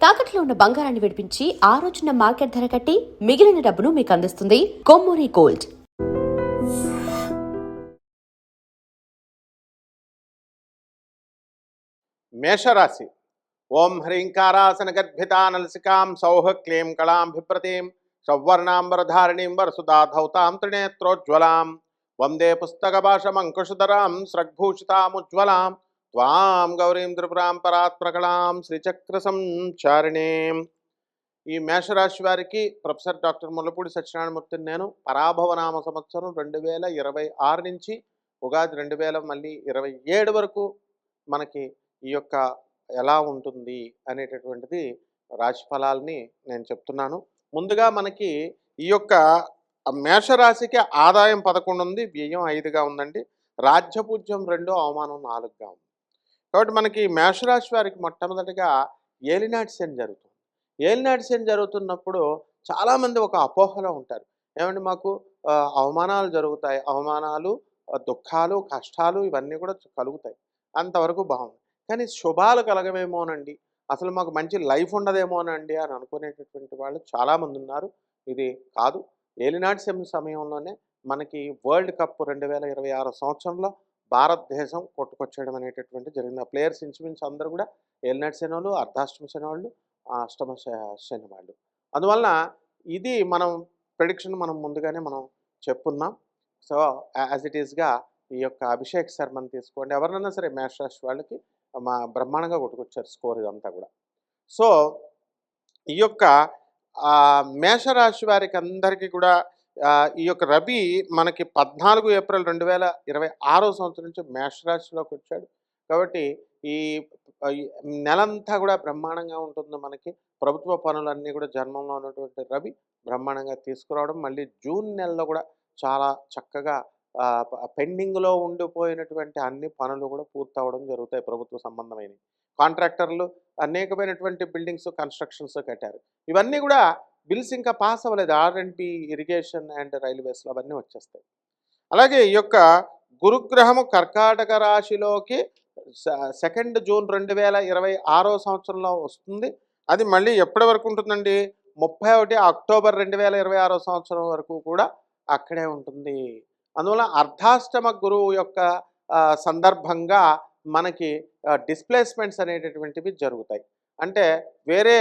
తాకట్లో ఉన్న బంగారాన్ని విడిపించి ఆ రోజున మార్కెట్ ధర కట్టి మిగిలిన డబ్బును మీకు అందిస్తుంది కొమ్మూరి గోల్డ్. మేషరాశి. ఓం హ్రీంకారాసన గర్భితానలసికాం సౌహ క్లీం కళాం బిభ్రతీం సౌవర్ణాంబరధారిణీం వరసుదాధౌతాం త్రినేత్రోజ్వలాం వందే పుస్తకభాషమంకుశధరాం స్రగ్భూషితాముజ్వలాం త్వాం గౌరీం త్రిపురాం పరాత్ప్రకళాం శ్రీచక్ర సంచారిణీం. ఈ మేషరాశి వారికి ప్రొఫెసర్ డాక్టర్ ముల్లపూడి సత్యనారాయణమూర్తిని నేను. పరాభవనామ సంవత్సరం 2026 నుంచి ఉగాది 2027 వరకు మనకి ఈ యొక్క ఎలా ఉంటుంది అనేటటువంటిది రాశి ఫలాల్ని నేను చెప్తున్నాను. ముందుగా మనకి ఈ యొక్క మేషరాశికి ఆదాయం 11 ఉంది, వ్యయం 5గా ఉందండి. రాజ్యపూజ్యం 2, అవమానం 4గా ఉంది. కాబట్టి మనకి మేషరాశి వారికి మొట్టమొదటిగా ఏలినాటి శని జరుగుతుంది. ఏలినాటి శని జరుగుతున్నప్పుడు చాలామంది ఒక అపోహలో ఉంటారు. ఏమంటే మాకు అవమానాలు జరుగుతాయి, అవమానాలు, దుఃఖాలు, కష్టాలు ఇవన్నీ కూడా కలుగుతాయి, అంతవరకు బాగుంది. కానీ శుభాలు కలగవేమోనండి, అసలు మాకు మంచి లైఫ్ ఉండదేమోనండి అని అనుకునేటటువంటి వాళ్ళు చాలామంది ఉన్నారు. ఇది కాదు. ఏలినాటి శని సమయంలోనే మనకి వరల్డ్ కప్ 2026 సంవత్సరంలో భారతదేశం కొట్టుకొచ్చేయడం అనేటటువంటి జరిగింది. ఆ ప్లేయర్స్ ఇంచుమించు అందరూ కూడా ఏలినాటి శని వాళ్ళు, అర్ధాష్టమ శని వాళ్ళు, అష్టమ శని వాళ్ళు. అందువలన ఇది మనం ప్రెడిక్షన్ మనం ముందుగానే మనం చెప్పున్నాం. సో యాజ్ ఇట్ ఈస్గా ఈ యొక్క అభిషేక్ శర్మని తీసుకోండి, ఎవరినైనా సరే మేషరాశి వాళ్ళకి మా బ్రహ్మాండంగా కొట్టుకొచ్చారు స్కోర్ ఇదంతా కూడా. సో ఈ యొక్క మేషరాశి వారికి అందరికీ కూడా ఈ యొక్క రవి మనకి 14 ఏప్రిల్ 2026 సంవత్సరం నుంచి మేషరాశిలోకి వచ్చాడు. కాబట్టి ఈ నెలంతా కూడా బ్రహ్మాండంగా ఉంటుంది. మనకి ప్రభుత్వ పనులన్నీ కూడా జన్మంలో ఉన్నటువంటి రవి బ్రహ్మాండంగా తీసుకురావడం, మళ్ళీ జూన్ నెలలో కూడా చాలా చక్కగా పెండింగ్లో ఉండిపోయినటువంటి అన్ని పనులు కూడా పూర్తవడం జరుగుతాయి. ప్రభుత్వ సంబంధమైనవి, కాంట్రాక్టర్లు అనేకమైనటువంటి బిల్డింగ్స్ కన్స్ట్రక్షన్స్ కట్టారు. ఇవన్నీ కూడా బిల్స్ ఇంకా పాస్ అవ్వలేదు. R&B, ఇరిగేషన్ అండ్ రైల్వేస్లో అవన్నీ వచ్చేస్తాయి. అలాగే ఈ యొక్క గురుగ్రహము కర్కాటక రాశిలోకి 2 జూన్ 2026 సంవత్సరంలో వస్తుంది. అది మళ్ళీ ఎప్పటి వరకు ఉంటుందండి? 31 అక్టోబర్ 2026 సంవత్సరం వరకు కూడా అక్కడే ఉంటుంది. అందువల్ల అర్ధాష్టమ గురువు యొక్క సందర్భంగా మనకి డిస్ప్లేస్మెంట్స్ అనేటటువంటివి జరుగుతాయి. అంటే వేరే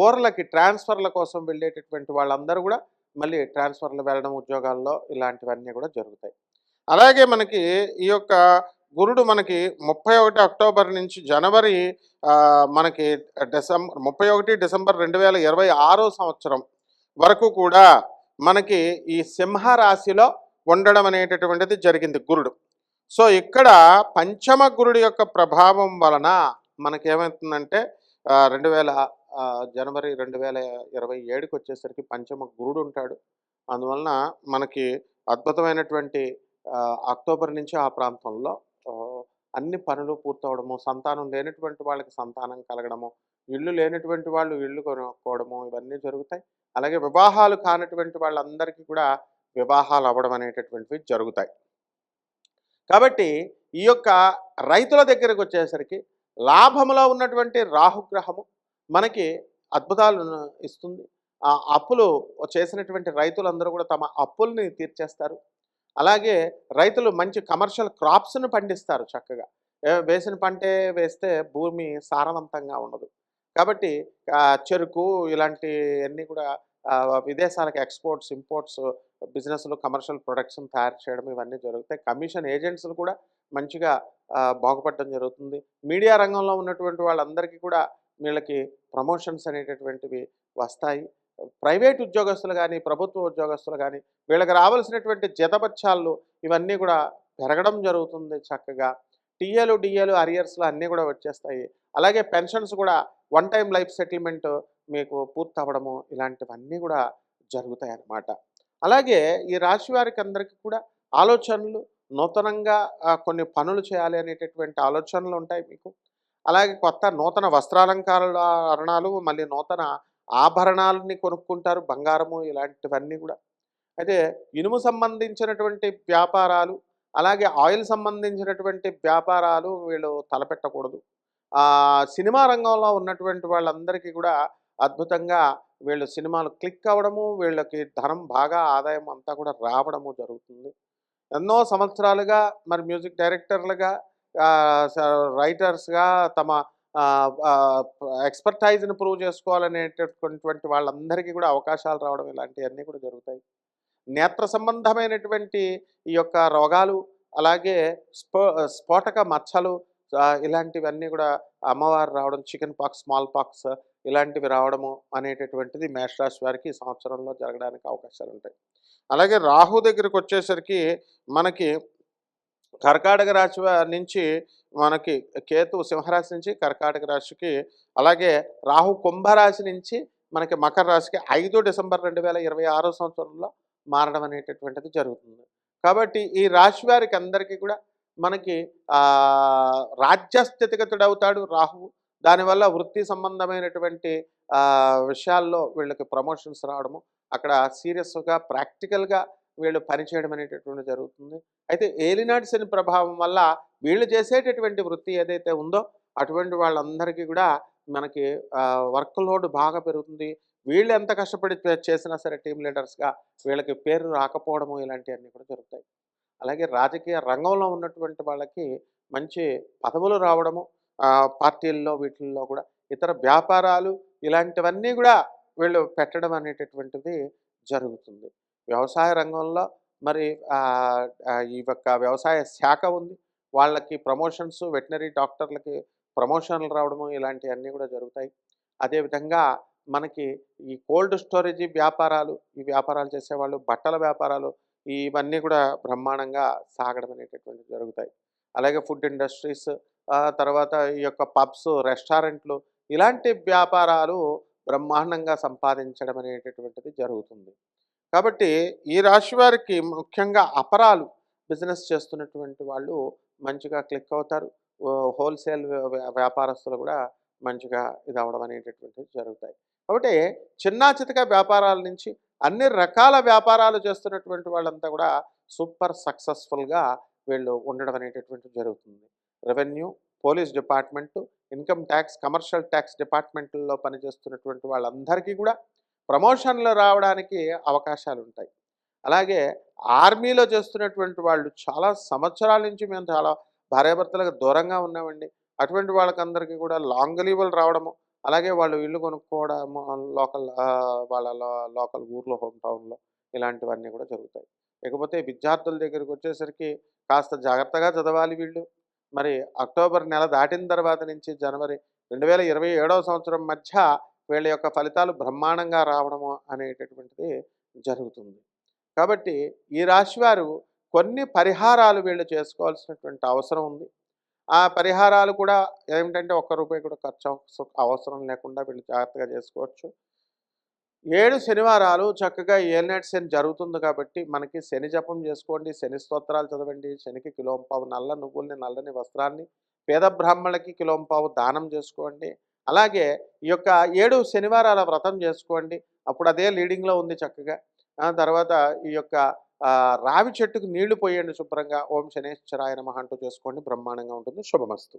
ఊర్లకి ట్రాన్స్ఫర్ల కోసం వెళ్ళేటటువంటి వాళ్ళందరూ కూడా మళ్ళీ ట్రాన్స్ఫర్లు వెళ్ళడం, ఉద్యోగాల్లో ఇలాంటివన్నీ కూడా జరుగుతాయి. అలాగే మనకి ఈ యొక్క గురుడు మనకి 31 అక్టోబర్ నుంచి జనవరి మనకి 31 డిసెంబర్ 2026 సంవత్సరం వరకు కూడా మనకి ఈ సింహరాశిలో ఉండడం అనేటటువంటిది జరిగింది గురుడు. సో ఇక్కడ పంచమ గురుడు యొక్క ప్రభావం వలన మనకేమవుతుందంటే జనవరి 2027కి వచ్చేసరికి పంచమ గురుడు ఉంటాడు. అందువలన మనకి అద్భుతమైనటువంటి అక్టోబర్ నుంచి ఆ ప్రాంతంలో అన్ని పనులు పూర్తవడము, సంతానం లేనటువంటి వాళ్ళకి సంతానం కలగడము, ఇళ్ళు లేనటువంటి వాళ్ళు ఇళ్ళు కొనుక్కోవడము, ఇవన్నీ జరుగుతాయి. అలాగే వివాహాలు కానటువంటి వాళ్ళందరికీ కూడా వివాహాలు అవ్వడం అనేటటువంటివి జరుగుతాయి. కాబట్టి ఈ యొక్క రైతుల దగ్గరకు వచ్చేసరికి లాభంలో ఉన్నటువంటి రాహుగ్రహము మనకి అద్భుతాలను ఇస్తుంది. ఆ అప్పులు చేసినటువంటి రైతులందరూ కూడా తమ అప్పుల్ని తీర్చేస్తారు. అలాగే రైతులు మంచి కమర్షియల్ క్రాప్స్ను పండిస్తారు. చక్కగా వేసిన పంటే వేస్తే భూమి సారవంతంగా ఉండదు. కాబట్టి చెరుకు ఇలాంటివన్నీ కూడా విదేశాలకు ఎక్స్పోర్ట్స్, ఇంపోర్ట్స్ బిజినెస్లు, కమర్షియల్ ప్రొడక్షన్ తయారు చేయడం ఇవన్నీ జరుగుతాయి. కమిషన్ ఏజెంట్స్లు కూడా మంచిగా బాగుపడడం జరుగుతుంది. మీడియా రంగంలో ఉన్నటువంటి వాళ్ళందరికీ కూడా వీళ్ళకి ప్రమోషన్స్ అనేటటువంటివి వస్తాయి. ప్రైవేట్ ఉద్యోగస్తులు కానీ, ప్రభుత్వ ఉద్యోగస్తులు కానీ వీళ్ళకి రావాల్సినటువంటి జీతభత్యాలు ఇవన్నీ కూడా పెరగడం జరుగుతుంది. చక్కగా టీఏలు, డిఏలు, అరియర్స్లు అన్నీ కూడా వచ్చేస్తాయి. అలాగే పెన్షన్స్ కూడా వన్ టైం లైఫ్ సెటిల్మెంట్ మీకు పూర్తి అవ్వడము, ఇలాంటివన్నీ కూడా జరుగుతాయి అన్నమాట. అలాగే ఈ రాశి వారికి అందరికీ కూడా ఆలోచనలు, నూతనంగా కొన్ని పనులు చేయాలి అనేటటువంటి ఆలోచనలు ఉంటాయి మీకు. అలాగే కొత్త నూతన వస్త్రాలంకారాలు, మళ్ళీ నూతన ఆభరణాలని కొనుక్కుంటారు, బంగారము ఇలాంటివన్నీ కూడా. అయితే ఇనుము సంబంధించినటువంటి వ్యాపారాలు, అలాగే ఆయిల్ సంబంధించినటువంటి వ్యాపారాలు వీళ్ళు తలపెట్టకూడదు. సినిమా రంగంలో ఉన్నటువంటి వాళ్ళందరికీ కూడా అద్భుతంగా వీళ్ళు సినిమాలు క్లిక్ అవ్వడము, వీళ్ళకి ధనం బాగా ఆదాయం అంతా కూడా రావడము జరుగుతుంది. ఎన్నో సంవత్సరాలుగా మరి మ్యూజిక్ డైరెక్టర్లుగా, రైటర్స్గా తమ ఎక్స్పర్టైజ్ని ప్రూవ్ చేసుకోవాలనేటటువంటి వాళ్ళందరికీ కూడా అవకాశాలు రావడం ఇలాంటివన్నీ కూడా జరుగుతాయి. నేత్ర సంబంధమైనటువంటి ఈ యొక్క రోగాలు, అలాగే స్ఫోటక మచ్చలు, ఇలాంటివన్నీ కూడా అమ్మవారు రావడం, చికెన్ పాక్స్, స్మాల్ పాక్స్ ఇలాంటివి రావడము అనేటటువంటిది మేషరాశి వారికి ఈ సంవత్సరంలో జరగడానికి అవకాశాలు ఉంటాయి. అలాగే రాహు దగ్గరికి వచ్చేసరికి మనకి కర్కాటక రాశి నుంచి మనకి కేతు సింహరాశి నుంచి కర్కాటక రాశికి, అలాగే రాహు కుంభరాశి నుంచి మనకి మకర రాశికి 5 డిసెంబర్ 2026 సంవత్సరంలో మారడం అనేటటువంటిది జరుగుతుంది. కాబట్టి ఈ రాశి వారికి అందరికీ కూడా మనకి రాజ్యస్థితిగతుడవుతాడు రాహువు. దానివల్ల వృత్తి సంబంధమైనటువంటి విషయాల్లో వీళ్ళకి ప్రమోషన్స్ రావడము, అక్కడ సీరియస్గా ప్రాక్టికల్గా వీళ్ళు పనిచేయడం అనేటటువంటి జరుగుతుంది. అయితే ఏలినాటి శని ప్రభావం వల్ల వీళ్ళు చేసేటటువంటి వృత్తి ఏదైతే ఉందో అటువంటి వాళ్ళందరికీ కూడా మనకి వర్క్ లోడ్ బాగా పెరుగుతుంది. వీళ్ళు ఎంత కష్టపడి చేసినా సరే టీమ్ లీడర్స్గా వీళ్ళకి పేరు రాకపోవడము ఇలాంటివన్నీ కూడా జరుగుతాయి. అలాగే రాజకీయ రంగంలో ఉన్నటువంటి వాళ్ళకి మంచి పదవులు రావడము, పార్టీల్లో వీటిల్లో కూడా ఇతర వ్యాపారాలు ఇలాంటివన్నీ కూడా వీళ్ళు పెట్టడం అనేటటువంటిది జరుగుతుంది. వ్యవసాయ రంగంలో మరి ఈ యొక్క వ్యవసాయ శాఖ ఉంది, వాళ్ళకి ప్రమోషన్స్, వెటనరీ డాక్టర్లకి ప్రమోషన్లు రావడము ఇలాంటివన్నీ కూడా జరుగుతాయి. అదేవిధంగా మనకి ఈ కోల్డ్ స్టోరేజీ వ్యాపారాలు, ఈ వ్యాపారాలు చేసేవాళ్ళు, బట్టల వ్యాపారాలు ఇవన్నీ కూడా బ్రహ్మాండంగా సాగడం అనేటటువంటివి జరుగుతాయి. అలాగే ఫుడ్ ఇండస్ట్రీస్, తర్వాత ఈ యొక్క పబ్స్, రెస్టారెంట్లు ఇలాంటి వ్యాపారాలు బ్రహ్మాండంగా సంపాదించడం అనేటటువంటిది జరుగుతుంది. కాబట్టి ఈ రాశి వారికి ముఖ్యంగా అపరాలు బిజినెస్ చేస్తున్నటువంటి వాళ్ళు మంచిగా క్లిక్ అవుతారు. హోల్సేల్ వ్యాపారస్తులు కూడా మంచిగా ఇది అవ్వడం అనేటటువంటివి జరుగుతాయి. కాబట్టి చిన్నా చితక వ్యాపారాల నుంచి అన్ని రకాల వ్యాపారాలు చేస్తున్నటువంటి వాళ్ళంతా కూడా సూపర్ సక్సెస్ఫుల్గా వీళ్ళు ఉండడం అనేటటువంటిది జరుగుతుంది. Revenue, police department, income tax, commercial tax డిపార్ట్మెంట్లో పనిచేస్తున్నటువంటి వాళ్ళందరికీ కూడా ప్రమోషన్లు రావడానికి అవకాశాలు ఉంటాయి. అలాగే ఆర్మీలో చేస్తున్నటువంటి వాళ్ళు చాలా సంవత్సరాల నుంచి మేము చాలా భార్యాభర్తలకు దూరంగా ఉన్నామండి, అటువంటి వాళ్ళకందరికీ కూడా లాంగ్ లీవులు రావడము, అలాగే వాళ్ళు ఇల్లు కొనుక్కోవడము లోకల్ వాళ్ళ లోకల్ ఊర్లో, హోమ్ టౌన్లో ఇలాంటివన్నీ కూడా జరుగుతాయి. ఇకపోతే విద్యార్థుల దగ్గరికి వచ్చేసరికి కాస్త జాగ్రత్తగా చదవాలి వీళ్ళు. మరి అక్టోబర్ నెల దాటిన తర్వాత నుంచి జనవరి 2027వ సంవత్సరం మధ్య వీళ్ళ యొక్క ఫలితాలు బ్రహ్మాండంగా రావడము అనేటటువంటిది జరుగుతుంది. కాబట్టి ఈ రాశివారు కొన్ని పరిహారాలు వీళ్ళు చేసుకోవాల్సినటువంటి అవసరం ఉంది. ఆ పరిహారాలు కూడా ఏమిటంటే ₹1 కూడా ఖర్చు అవసరం లేకుండా వీళ్ళు జాగ్రత్తగా చేసుకోవచ్చు. 7 శనివారాలు చక్కగా ఏలినాటి శని జరుగుతుంది కాబట్టి మనకి శని జపం చేసుకోండి, శని స్తోత్రాలు చదవండి, శనికి కిలోంపావు నల్ల నువ్వుల్ని, నల్లని వస్త్రాన్ని పేద బ్రాహ్మణులకి కిలోంపావు దానం చేసుకోండి. అలాగే ఈ యొక్క 7 శనివారాల వ్రతం చేసుకోండి, అప్పుడు అదే లీడింగ్లో ఉంది చక్కగా. తర్వాత ఈ యొక్క రావి చెట్టుకు నీళ్లు పోయండి శుభ్రంగా. ఓం శనేశ్వరాయ నమః అంటూ చేసుకోండి, బ్రహ్మాండంగా ఉంటుంది. శుభమస్తు.